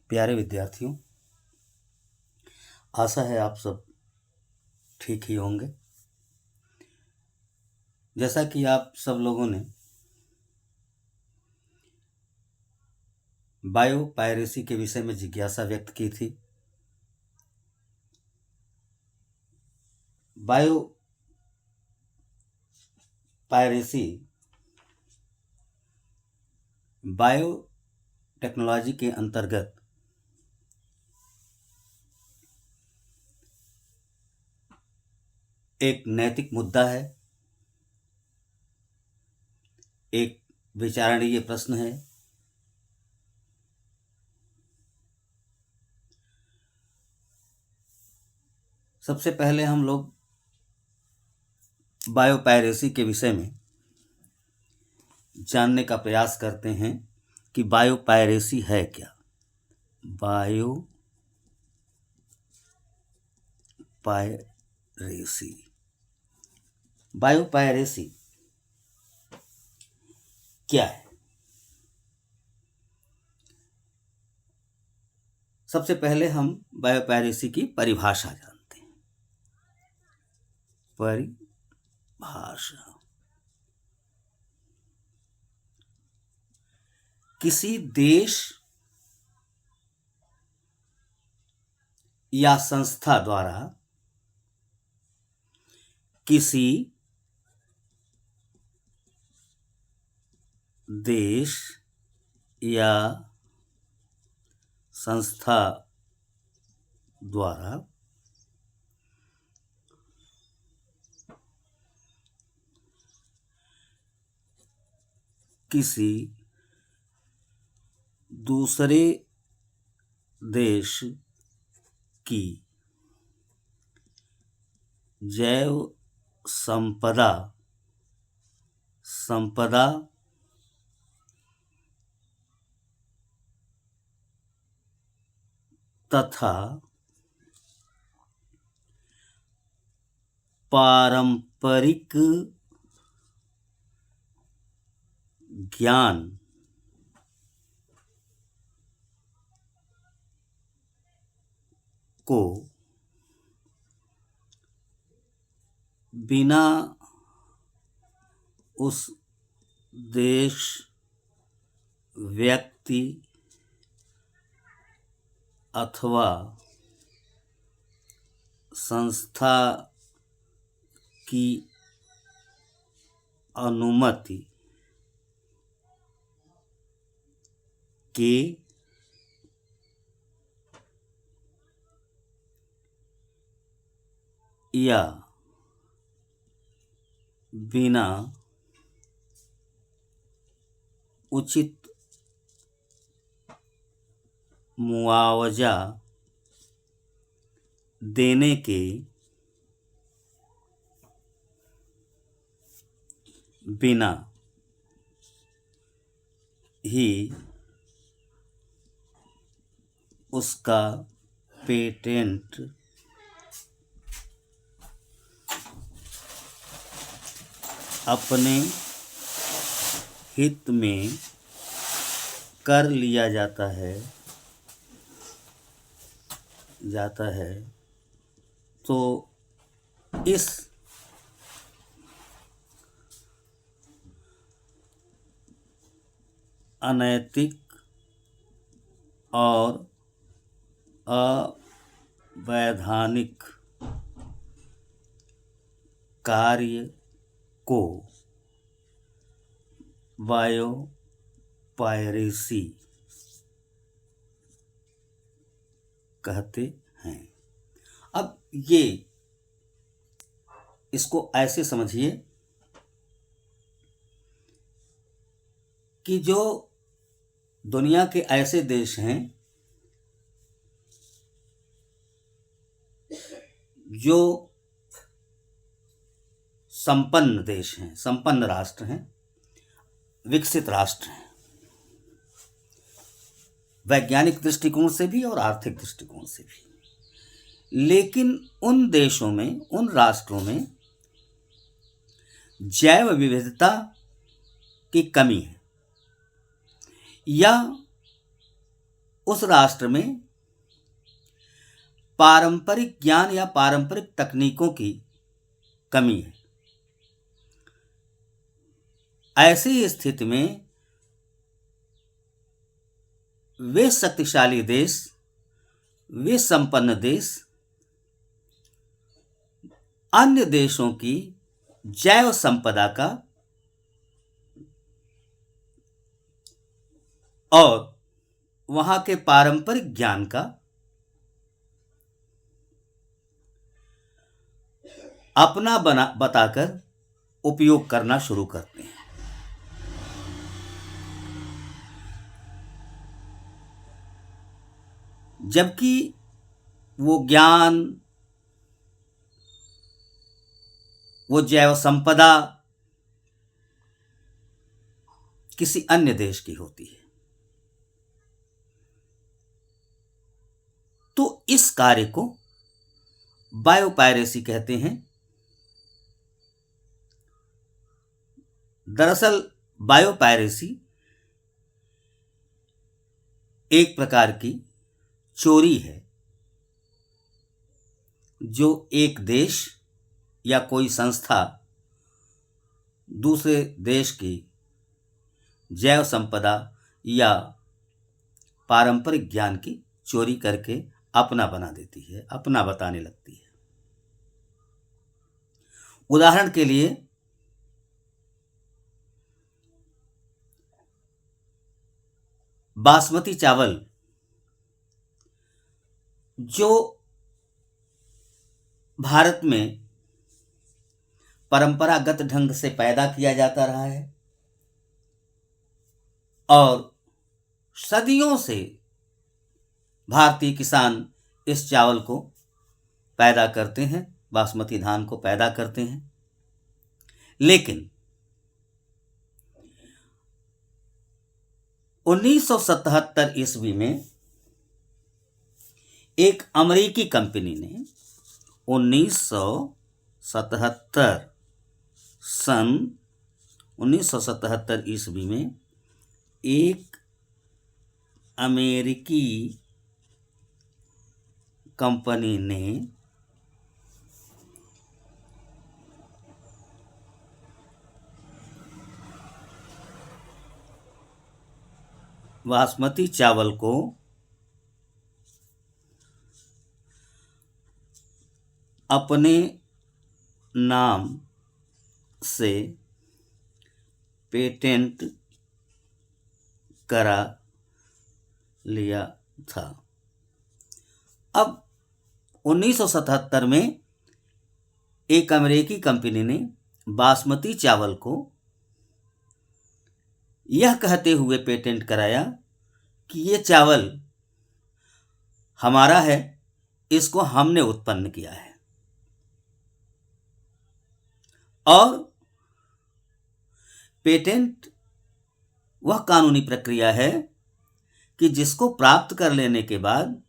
प्यारे विद्यार्थियों, आशा है आप सब ठीक ही होंगे। जैसा कि आप सब लोगों ने बायो पायरेसी के विषय में जिज्ञासा व्यक्त की थी। बायो पायरेसी बायो टेक्नोलॉजी के अंतर्गत एक नैतिक मुद्दा है, एक विचारणीय प्रश्न है। सबसे पहले हम लोग बायोपायरेसी के विषय में जानने का प्रयास करते हैं कि बायोपायरेसी है क्या। बायोपायरेसी क्या है? सबसे पहले हम बायोपायरेसी की परिभाषा जानते हैं। परिभाषा किसी देश या संस्था द्वारा किसी देश या संस्था द्वारा किसी दूसरे देश की जैव संपदा तथा पारंपरिक ज्ञान को बिना उस देश, व्यक्ति अथवा संस्था की अनुमति के या बिना उचित मुआवजा देने के बिना ही उसका पेटेंट अपने हित में कर लिया जाता है तो इस अनैतिक और अवैधानिक कार्य को बायोपायरेसी कहते हैं। अब ये इसको ऐसे समझिए कि जो दुनिया के ऐसे देश हैं जो संपन्न देश हैं, संपन्न राष्ट्र हैं, विकसित राष्ट्र हैं, वैज्ञानिक दृष्टिकोण से भी और आर्थिक दृष्टिकोण से भी, लेकिन उन देशों में, उन राष्ट्रों में जैव विविधता की कमी है या उस राष्ट्र में पारंपरिक ज्ञान या पारंपरिक तकनीकों की कमी है। ऐसी स्थिति में वे शक्तिशाली देश, वे संपन्न देश अन्य देशों की जैव संपदा का और वहां के पारंपरिक ज्ञान का अपना बताकर उपयोग करना शुरू करते हैं। जबकि वो ज्ञान, वो जैव संपदा किसी अन्य देश की होती है। तो इस कार्य को बायोपायरेसी कहते हैं। दरअसल बायोपायरेसी एक प्रकार की चोरी है जो एक देश या कोई संस्था दूसरे देश की जैव संपदा या पारंपरिक ज्ञान की चोरी करके अपना बना देती है, अपना बताने लगती है। उदाहरण के लिए बासमती चावल जो भारत में परंपरागत ढंग से पैदा किया जाता रहा है और सदियों से भारतीय किसान इस चावल को पैदा करते हैं, बासमती धान को पैदा करते हैं। लेकिन 1977 ईस्वी में एक अमेरिकी कंपनी ने 1977 ईस्वी में एक अमेरिकी कंपनी ने बासमती चावल को अपने नाम से पेटेंट करा लिया था। अब 1977 में एक अमेरिकी कंपनी ने बासमती चावल को यह कहते हुए पेटेंट कराया कि ये चावल हमारा है, इसको हमने उत्पन्न किया है। और पेटेंट वह कानूनी प्रक्रिया है कि जिसको प्राप्त कर लेने के बाद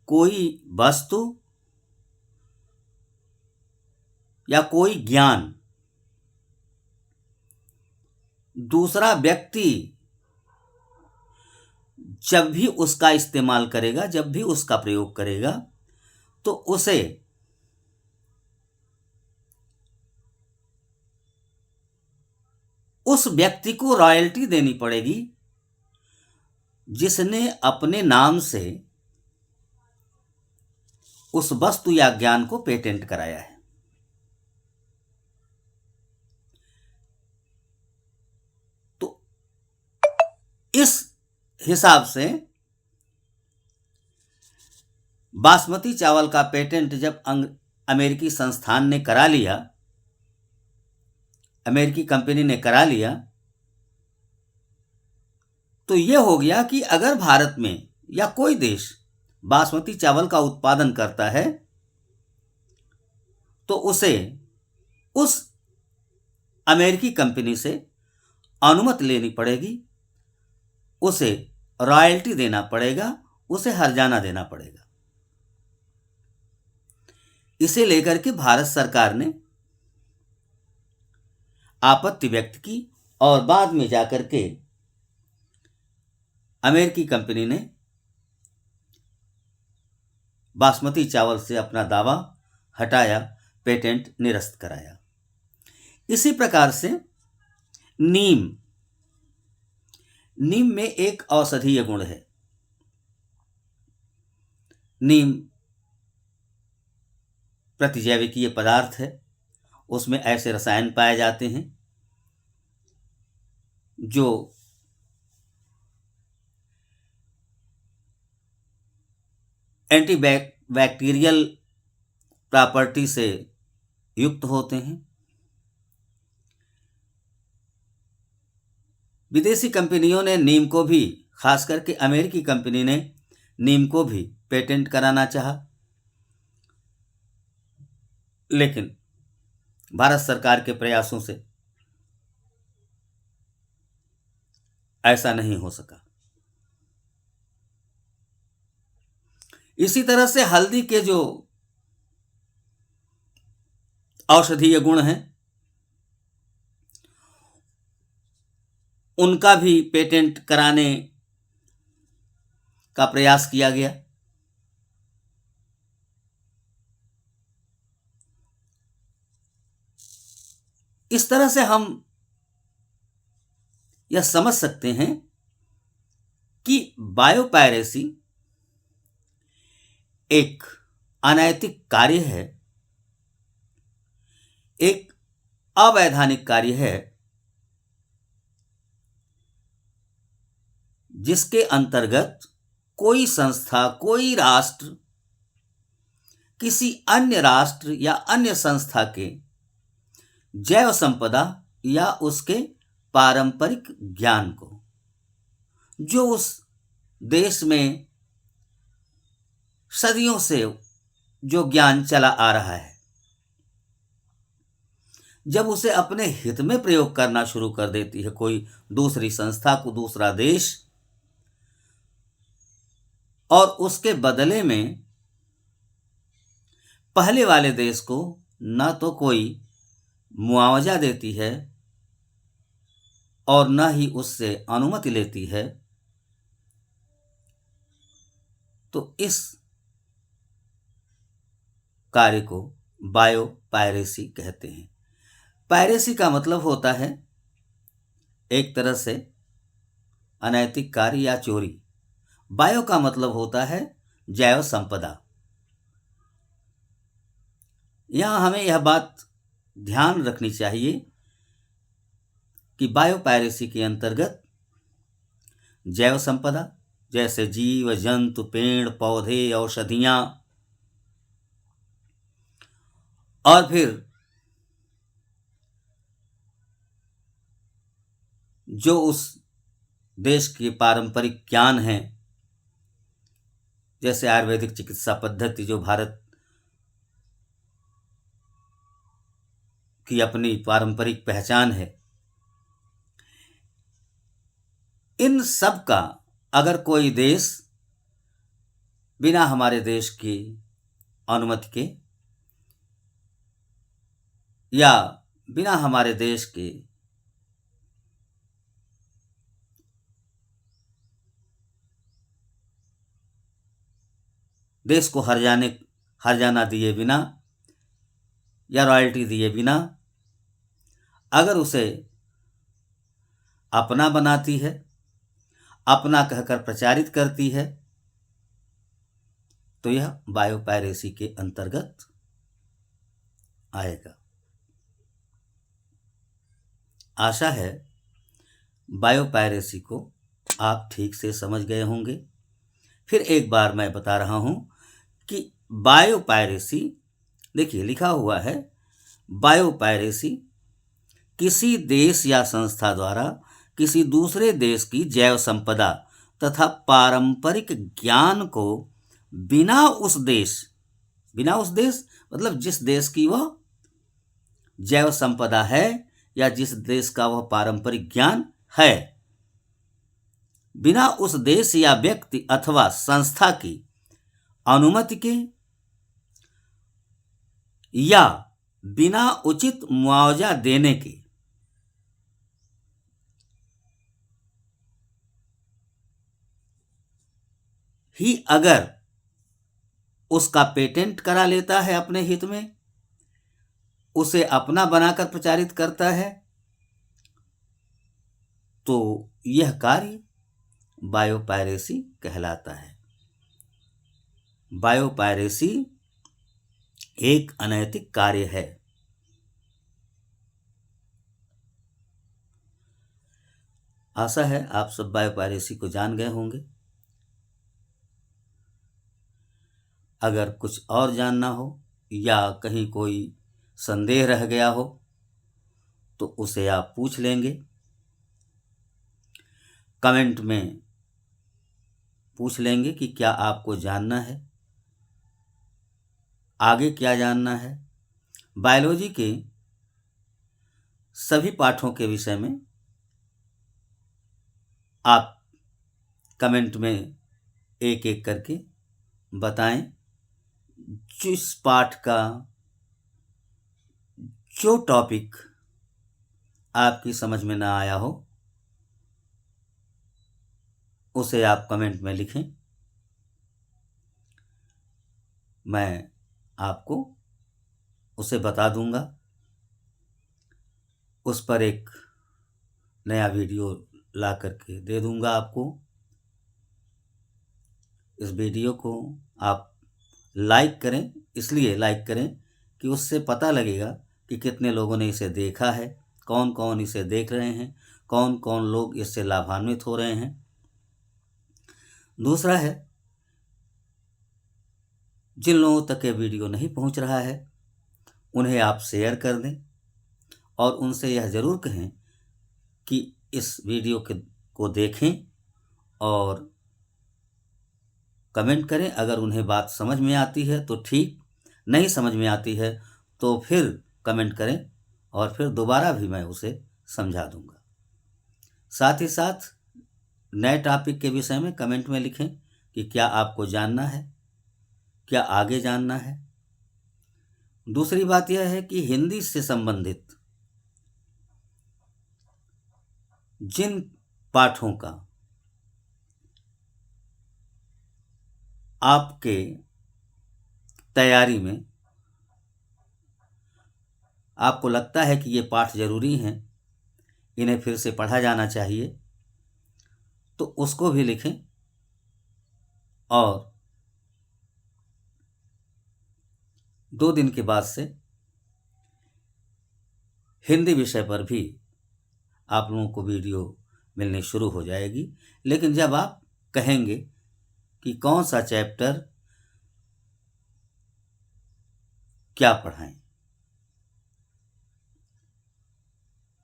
कोई वस्तु या कोई ज्ञान दूसरा व्यक्ति जब भी उसका इस्तेमाल करेगा, जब भी उसका प्रयोग करेगा, तो उसे उस व्यक्ति को रॉयल्टी देनी पड़ेगी जिसने अपने नाम से उस वस्तु या ज्ञान को पेटेंट कराया है। तो इस हिसाब से बासमती चावल का पेटेंट जब अमेरिकी संस्थान ने करा लिया, अमेरिकी कंपनी ने करा लिया, तो यह हो गया कि अगर भारत में या कोई देश बासमती चावल का उत्पादन करता है तो उसे उस अमेरिकी कंपनी से अनुमति लेनी पड़ेगी, उसे रॉयल्टी देना पड़ेगा, उसे हर्जाना देना पड़ेगा। इसे लेकर के भारत सरकार ने आपत्ति व्यक्त की और बाद में जाकर के अमेरिकी कंपनी ने बासमती चावल से अपना दावा हटाया, पेटेंट निरस्त कराया। इसी प्रकार से नीम में एक औषधीय गुण है। नीम प्रतिजैविकीय पदार्थ है, उसमें ऐसे रसायन पाए जाते हैं जो एंटीबैक्टीरियल प्रॉपर्टी से युक्त होते हैं। विदेशी कंपनियों ने नीम को भी, खास करके अमेरिकी कंपनी ने नीम को भी पेटेंट कराना चाहा, लेकिन भारत सरकार के प्रयासों से ऐसा नहीं हो सका। इसी तरह से हल्दी के जो औषधीय गुण हैं, उनका भी पेटेंट कराने का प्रयास किया गया। इस तरह से हम यह समझ सकते हैं कि बायोपायरेसी एक अनैतिक कार्य है, एक अवैधानिक कार्य है, जिसके अंतर्गत कोई संस्था, कोई राष्ट्र किसी अन्य राष्ट्र या अन्य संस्था के जैव संपदा या उसके पारंपरिक ज्ञान को, जो उस देश में सदियों से जो ज्ञान चला आ रहा है, जब उसे अपने हित में प्रयोग करना शुरू कर देती है कोई दूसरी संस्था को, दूसरा देश, और उसके बदले में पहले वाले देश को न तो कोई मुआवजा देती है और न ही उससे अनुमति लेती है, तो इस कार्य को बायोपायरेसी कहते हैं। पायरेसी का मतलब होता है एक तरह से अनैतिक कार्य या चोरी। बायो का मतलब होता है जैव संपदा। यहां हमें यह बात ध्यान रखनी चाहिए कि बायोपायरेसी के अंतर्गत जैव संपदा जैसे जीव जंतु, पेड़ पौधे, औषधियां, और फिर जो उस देश के पारंपरिक ज्ञान है, जैसे आयुर्वेदिक चिकित्सा पद्धति जो भारत की अपनी पारंपरिक पहचान है, इन सब का अगर कोई देश बिना हमारे देश की अनुमति के या बिना हमारे देश के देश को हर्जाना दिए बिना या रॉयल्टी दिए बिना अगर उसे अपना बनाती है, अपना कहकर प्रचारित करती है, तो यह बायोपायरेसी के अंतर्गत आएगा। आशा है बायोपायरेसी को आप ठीक से समझ गए होंगे। फिर एक बार मैं बता रहा हूं कि बायोपायरेसी, देखिए लिखा हुआ है, बायोपायरेसी किसी देश या संस्था द्वारा किसी दूसरे देश की जैव संपदा तथा पारंपरिक ज्ञान को बिना उस देश मतलब जिस देश की वह जैव संपदा है या जिस देश का वह पारंपरिक ज्ञान है, बिना उस देश या व्यक्ति अथवा संस्था की अनुमति के या बिना उचित मुआवजा देने के ही अगर उसका पेटेंट करा लेता है अपने हित में, उसे अपना बनाकर प्रचारित करता है, तो यह कार्य बायोपायरेसी कहलाता है। बायोपायरेसी एक अनैतिक कार्य है। आशा है आप सब बायोपायरेसी को जान गए होंगे। अगर कुछ और जानना हो या कहीं कोई संदेह रह गया हो तो उसे आप पूछ लेंगे, कमेंट में पूछ लेंगे कि क्या आपको जानना है, आगे क्या जानना है। बायोलॉजी के सभी पाठों के विषय में आप कमेंट में एक एक करके बताएं। जिस पाठ का जो टॉपिक आपकी समझ में ना आया हो उसे आप कमेंट में लिखें, मैं आपको उसे बता दूंगा। उस पर एक नया वीडियो ला करके दे दूंगा आपको। इस वीडियो को आप लाइक करें, इसलिए लाइक करें कि उससे पता लगेगा कि कितने लोगों ने इसे देखा है, कौन कौन इसे देख रहे हैं, कौन कौन लोग इससे लाभान्वित हो रहे हैं। दूसरा है, जिन लोगों तक ये वीडियो नहीं पहुंच रहा है उन्हें आप शेयर कर दें और उनसे यह ज़रूर कहें कि इस वीडियो को देखें और कमेंट करें। अगर उन्हें बात समझ में आती है तो ठीक, नहीं समझ में आती है तो फिर कमेंट करें और फिर दोबारा भी मैं उसे समझा दूंगा। साथ ही साथ नए टॉपिक के विषय में कमेंट में लिखें कि क्या आपको जानना है, क्या आगे जानना है। दूसरी बात यह है कि हिंदी से संबंधित जिन पाठों का आपके तैयारी में आपको लगता है कि ये पाठ जरूरी हैं, इन्हें फिर से पढ़ा जाना चाहिए, तो उसको भी लिखें। और 2 दिन के बाद से हिंदी विषय पर भी आप लोगों को वीडियो मिलनी शुरू हो जाएगी। लेकिन जब आप कहेंगे कि कौन सा चैप्टर क्या पढ़ाएं,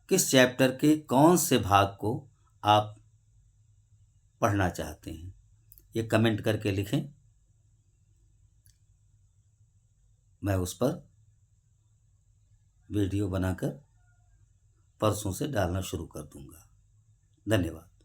किस चैप्टर के कौन से भाग को आप पढ़ना चाहते हैं, ये कमेंट करके लिखें। मैं उस पर वीडियो बनाकर परसों से डालना शुरू कर दूंगा। धन्यवाद।